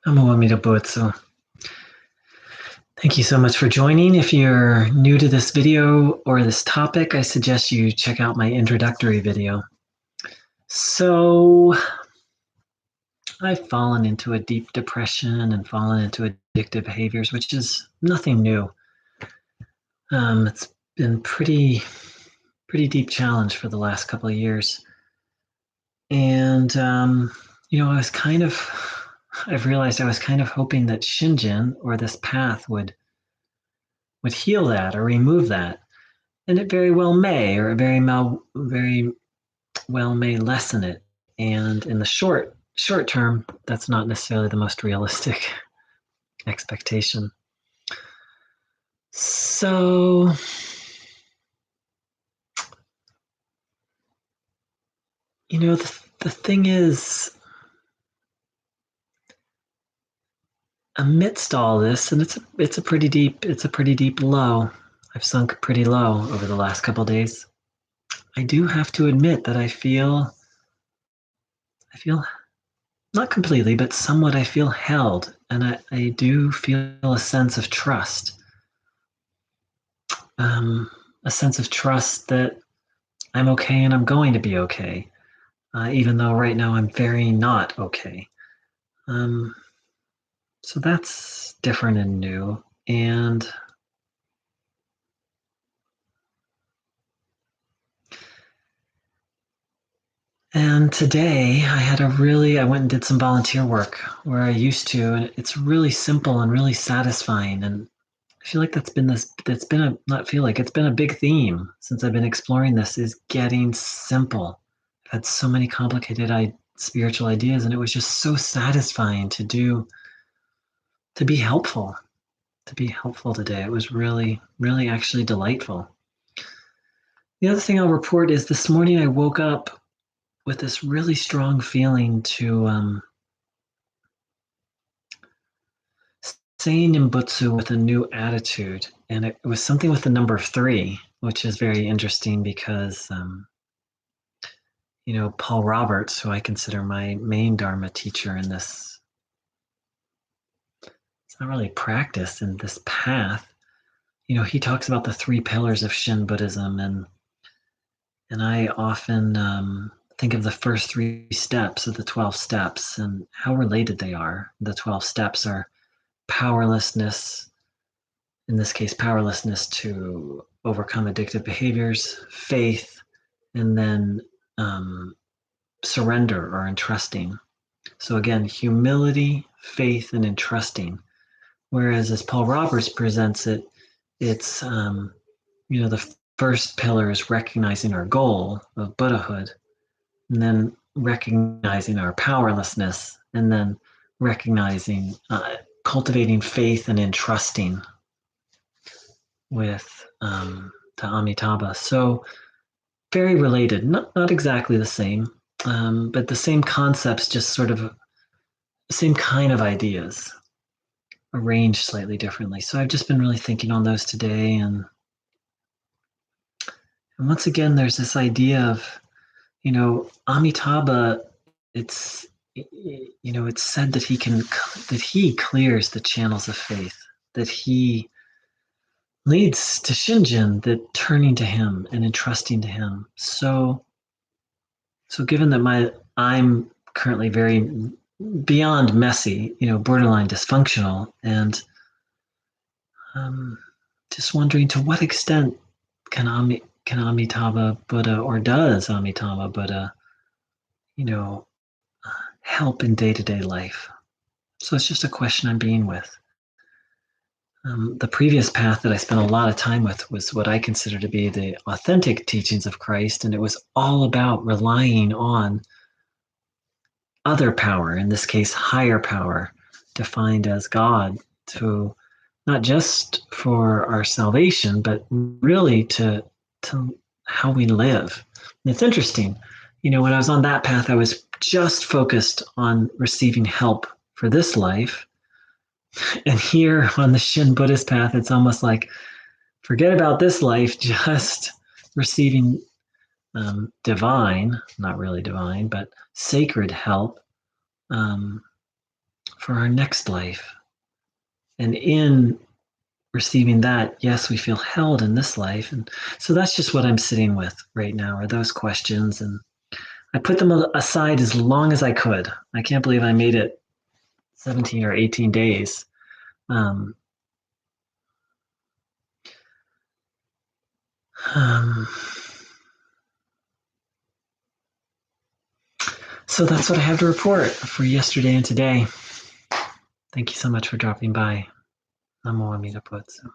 Namo Amida Butsu. Thank you so much for joining. If you're new to this video or this topic, I suggest you check out my introductory video. So, I've fallen into a deep depression and fallen into addictive behaviors, which is nothing new. It's been pretty deep challenge for the last couple of years. And, I've realized I was kind of hoping that Shinjin, or this path, would heal that or remove that. And it very well may, or very well may lessen it. And in the short term, that's not necessarily the most realistic expectation. So, the thing is, amidst all this, and it's a pretty deep low. I've sunk pretty low over the last couple of days. I do have to admit that I feel not completely, but somewhat I feel held, and I do feel a sense of trust. A sense of trust that I'm okay and I'm going to be okay, even though right now I'm very not okay. So that's different and new. And today I went and did some volunteer work where I used to, and it's really simple and really satisfying. And I feel like it's been a big theme since I've been exploring this, is getting simple. I've had so many complicated spiritual ideas, and it was just so satisfying to be helpful, today. It was really, really actually delightful. The other thing I'll report is this morning I woke up with this really strong feeling to say Nimbutsu with a new attitude. And it was something with the number 3, which is very interesting because, Paul Roberts, who I consider my main Dharma teacher in this, it's not really practice in this path. He talks about the 3 pillars of Shin Buddhism, and I often think of the first 3 steps of the 12 steps and how related they are. The 12 steps are powerlessness, in this case, powerlessness to overcome addictive behaviors, faith, and then surrender or entrusting. So again, humility, faith, and entrusting. Whereas as Paul Roberts presents it, it's, the first pillar is recognizing our goal of Buddhahood, and then recognizing our powerlessness, and then recognizing, cultivating faith and entrusting with to Amitabha. So very related, not exactly the same, but the same concepts, just sort of the same kind of ideas, arranged slightly differently. So I've just been really thinking on those today, and once again, there's this idea of, Amitabha. It's it's said that he clears the channels of faith, that he leads to Shinjin, that turning to him and entrusting to him. So given that I'm currently very beyond messy, borderline dysfunctional, and just wondering to what extent can Amitabha Buddha, or does Amitabha Buddha, help in day-to-day life? So it's just a question I'm being with. The previous path that I spent a lot of time with was what I consider to be the authentic teachings of Christ, and it was all about relying on other power, in this case, higher power, defined as God, to not just for our salvation, but really to how we live. And it's interesting, when I was on that path, I was just focused on receiving help for this life. And here on the Shin Buddhist path, it's almost like, forget about this life, just receiving divine, not really divine, but sacred help for our next life. And in receiving that, yes, we feel held in this life. And so that's just what I'm sitting with right now, are those questions. And I put them aside as long as I could. I can't believe I made it 17 or 18 days. Um, um, so that's what I have to report for yesterday and today. Thank you so much for dropping by. Namo Amida Butsu.